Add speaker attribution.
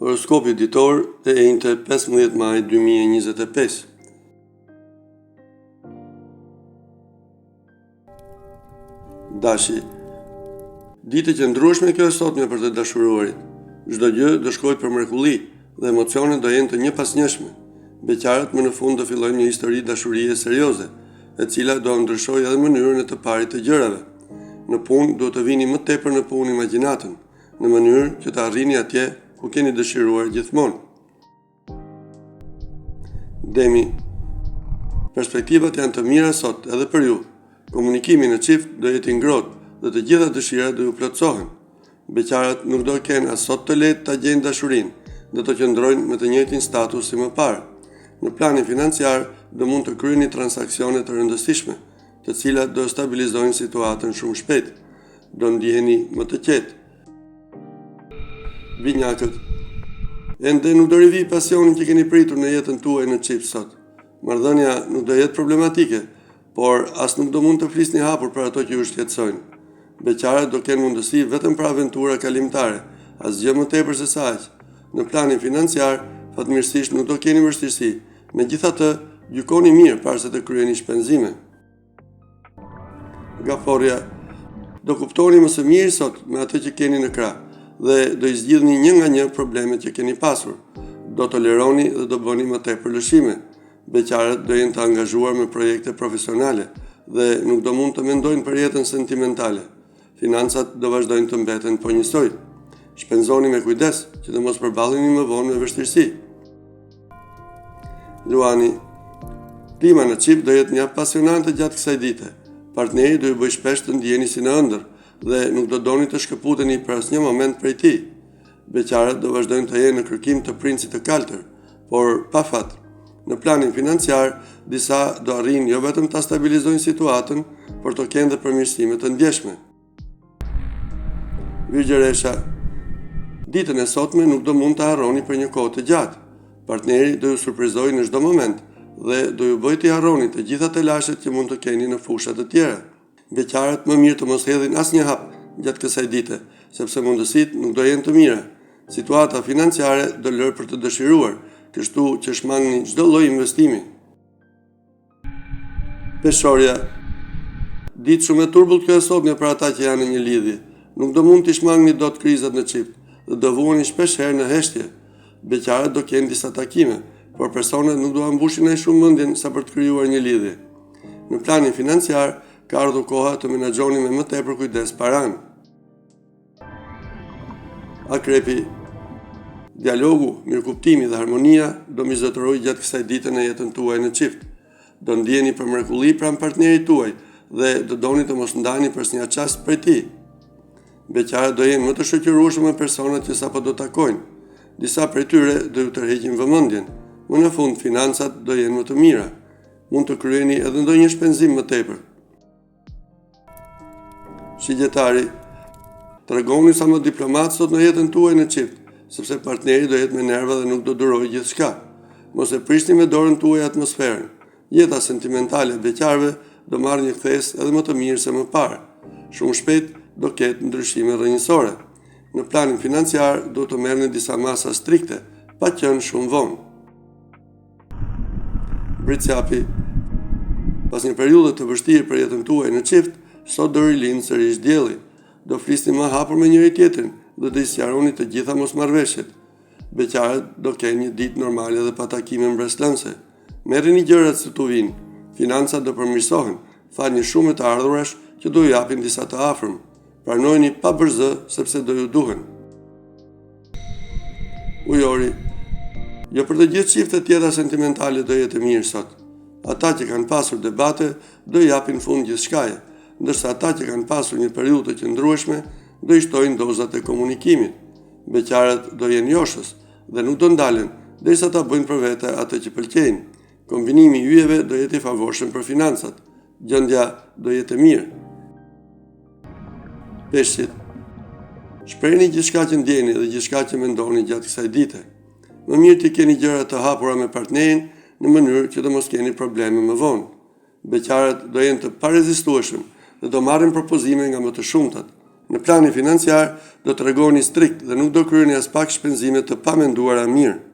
Speaker 1: Horoskopi ditor e enjte 15 maj 2025. Dashi. Ditë që ndryshme kjo e sotme për të dashuruarit. Çdo gjë do shkojë për mrekulli dhe emocionet do jenë të njëpasnjëshme. Beqarët më në fund do fillojnë një histori dashurie serioze, e cila do ndryshojë edhe mënyrën e të parit të gjërave. Në punë duhet të vini më tepër në punë imagjinatën, në mënyrë që të arrini atje ku keni dëshiruar gjithmonë. Demi. Perspektivat janë të mira sot edhe për ju. Komunikimi në çift do jetë i ngrohtë dhe të gjitha dëshirat do ju plotësohen. Beqarët nuk do kenë as sot të lehtë ta gjejnë dashurinë, do të qëndrojnë me të njëjtin status si më parë. Në planin financiar do mund të kryeni transaksione të rëndësishme, të cilat do stabilizojnë situatën shumë shpejt. Do ndjeheni më të qetë. Binjakët. Ende nuk do rivi pasionin që keni pritur në jetën tuaj në çift sot. Marrëdhënia nuk do jetë problematike, por as nuk do mund të flisni hapur për ato që ju shqetësojnë. Beqarët do kenë mundësi vetëm për aventura kalimtare, asgjë më tepër se aq. Në planin financiar, fatmirësisht nuk do keni vështirësi. Megjithatë, gjykoni mirë para se të kryeni shpenzime. Gaforja. Do kuptoni më së miri sot me atë që keni në krah dhe do i zgjidhni një nga një problemet që keni pasur. Do toleroni dhe do bëni më tepër lëshime. Beqarët do jenë të angazhuar me projekte profesionale dhe nuk do mund të mendojnë për jetën sentimentale. Financat do vazhdojnë të mbeten po njësoj. Shpenzoni me kujdes që të mos përballeni më vonë me vështirësi. Luani. Klima në çift do jetë një apasionante gjatë kësaj dite. Partneri do ju bëjë shpesh të ndjeni si në ëndër dhe nuk do doni të shkëputeni për asnjë moment prej tij. Beqarët do vazhdojnë të jenë në kërkim të princit të kaltër, por pa fat. Në planin financiar, disa do arrijnë jo vetëm ta stabilizojnë situatën, por të kenë dhe përmirësime të ndjeshme. Virgjëresha. Ditën e sotme nuk do mund të harroni për një kohë të gjatë. Partneri do ju surprizojë në çdo moment dhe do ju bëjë të harroni të gjitha telashet që mund të keni në fusha të tjera. Beqarët më mirë të mos hedhin asnjë hap gjatë kësaj dite, sepse mundësitë nuk do jenë të mira. Situata financiare do lërë për të dëshiruar, kështu që shmangni çdo lloj investimi. Peshorja. Ditë shumë e turbull kjo e sotme për ata që janë në një lidhje. Nuk do mund të shmangni dot krizat në çift dhe do vuheni shpesh herë në heshtje. Beqarët do kenë disa takime, por personat nuk do ambushin ai shumë mendjen sa për të krijuar një lidhje. Në planin financiar ka ardhur koha të menaxhoni me më tepër kujdes paranë. Akrepi. Dialogu, mirëkuptimi dhe harmonia do mizotërojë gjatë kësaj dite në jetën tuaj në çift. Do ndjeni për mrekulli pranë partnerit tuaj dhe do doni të mos ndani për asnjë çast prej tij. Beqarët do jenë më të shoqërueshëm me personat që sapo do takojnë. Disa prej tyre do ju tërheqin vëmendjen. Më në fund financat do jenë më të mira. Mund të kryeni edhe ndonjë shpenzim më tepër. Shigjetari. Tregoni sa më diplomat sot në jetën tuaj në çift, sepse partneri do jetë me nerva dhe nuk do durojë gjithçka. Mos e prishni me dorën tuaj atmosferën. Jeta sentimentale e beqarëve do marrë një kthesë edhe më të mirë se më parë. Shumë shpejt do ketë ndryshime rrënjësore. Në planin financiar do të merrni disa masa strikte, pa qenë shumë vonë. Britsjapi. Pas një periudhe të vështirë për jetën tuaj në çift, sot do rilindë sërish dielli. Do flisni më hapur me njëri tjetrin dhe do i sqaroni të gjitha mosmarrveshjet. Beqarët do kenë një ditë normale dhe pa takime mbreslënse. Merrini gjërat si t'u vinë. Financat do përmirësohen, falni shumë të ardhurash që do ju japin disa të afërm. Pranojeni pa bërzë sepse do ju duhen. Ujori. Jo për të gjithë çiftet tjera sentimentale do jetë mirë sot. Ata që kanë pasur debate do i japin fund gjithçkaje, ndërsa ata që kanë pasur një periudhë të qëndrueshme do i shtojnë dozat e komunikimit. Beqarët do jenë joshës dhe nuk do ndalen derisa ta bëjnë për vete atë që pëlqejnë. Kombinimi i yjeve do jetë i favorshëm për financat. Gjendja do jetë mirë. Peshqit. Shprehni gjithçka që ndjeni dhe gjithçka që mendoni gjatë kësaj dite. Më mirë të keni gjëra të hapura me partnerin në mënyrë që të mos keni probleme më vonë. Beqarët do jenë të parezistueshëm dhe do marrin propozime nga më të shumtat. Në planin financiar do të regoni strikt dhe nuk do kryeni as pak shpenzime të pamenduara mirë.